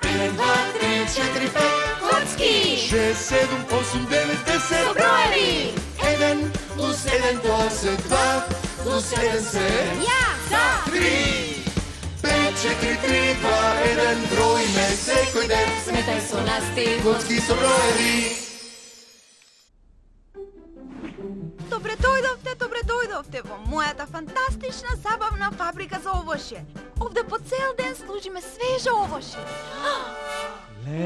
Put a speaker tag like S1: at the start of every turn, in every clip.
S1: 1, 2, 3, 4, 5.
S2: Коцки!
S1: 6, 7, 8, 9, 10.
S2: Со броеви!
S1: 1 плюс 1 плюс 2 плюс 1 се
S2: Ја!
S1: 3. 5, 4, 3, 2, 1. Броиме секој ден.
S2: Сметај со нас ти!
S1: Коцки со броеви.
S3: Добре дојдовте во мојата фантастична забавна фабрика за овошје. Овде по цел ден служиме свежо овошје.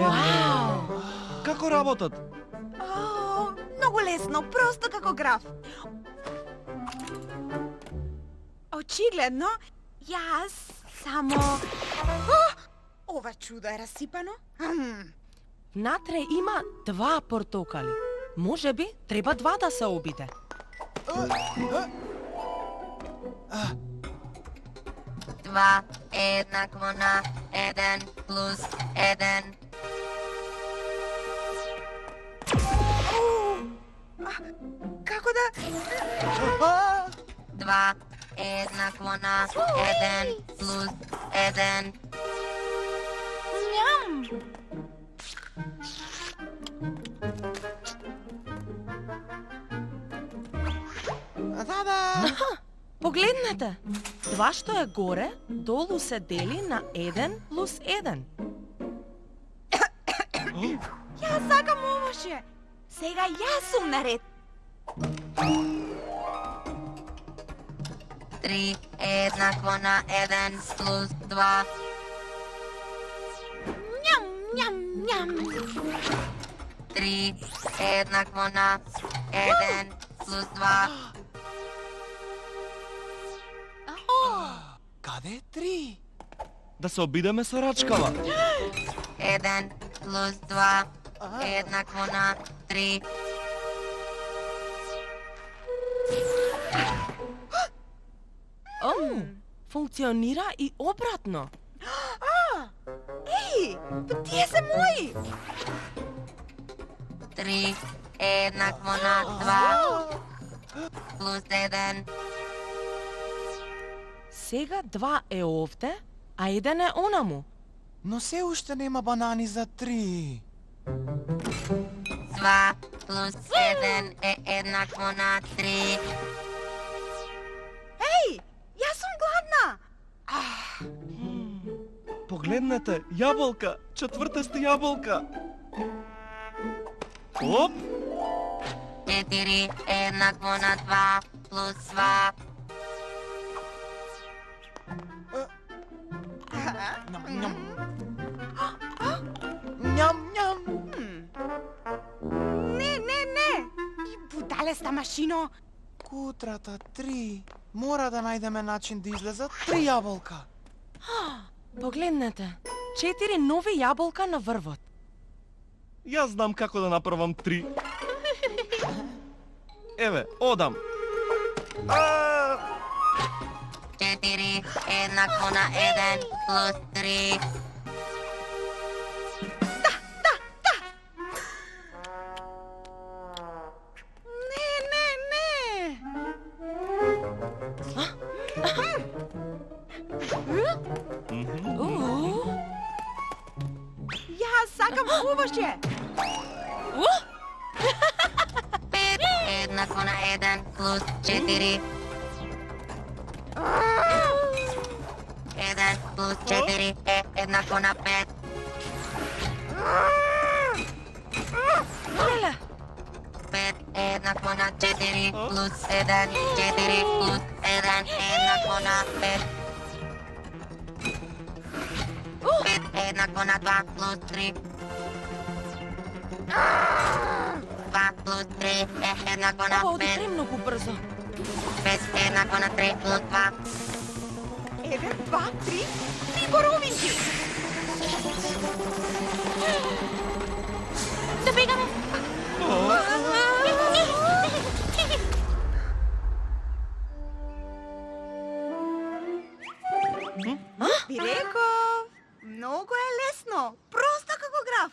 S4: Вау! Како работат?
S3: Многу лесно, просто како граф. Очигледно, јас само... Ова чудо е расипано.
S5: Внатре има 2 портокали. Може би треба 2 да се обиде.
S6: Два е еднакво на 1 плюс 1.
S3: Како да...
S6: 2 е еднакво на 1 плюс 1.
S3: Ням!
S5: Погледнете. 2 што е горе, долу се дели на 1 плюс 1.
S3: Јас сакам овошје. Сега јас сум наред.
S6: 3 е еднакво на 1 плюс 2.
S3: Ням, ням, ням.
S6: 3 е еднакво на 1 плюс 2.
S4: Каде е 3? Да се обидеме со рачкава.
S6: 1 плюс 2 е еднакво на 3.
S5: Функционира и обратно.
S3: Еј, тие се мои.
S6: 3 е еднакво на 2 плюс 1.
S5: Сега 2 е овде, а 1 е онаму.
S4: Но се уште нема банани за 3.
S6: 2 плюс 1 е еднакво на 3.
S3: Еј, јас сум гладна.
S4: Погледнете, јаболка, 4-та јаболка. Оп!
S6: 4 е еднакво на 2 плюс 2.
S4: Ням.
S3: Не. И будалеста машино.
S4: Кутрата 3. Мора да најдеме начин да излезат 3 јаболка.
S5: Погледнете. 4 нови јаболка на врвот.
S4: Јас знам како да направам 3. Еве, одам.
S6: 4 е еднакво на 1 плюс 3.
S3: Не. Јас сакам овошје.
S6: 5 е еднакво на 1 плюс 4. 1 плюс 4 е еднакво на 5.
S5: Леле,
S6: 5 е еднакво на 4 плюс 1. 4 плюс 1 е еднакво на 5. 5 е еднакво на 2 плюс 3. 2 плюс 3 е еднакво на
S5: ова оди
S6: 5.
S5: премногу брзо.
S6: 5 е еднакво на 3 плюс 2.
S3: 1, 2, 3, 3 боровинки.
S2: Да бегаме!
S3: Ви реков, многу е лесно, просто како граф.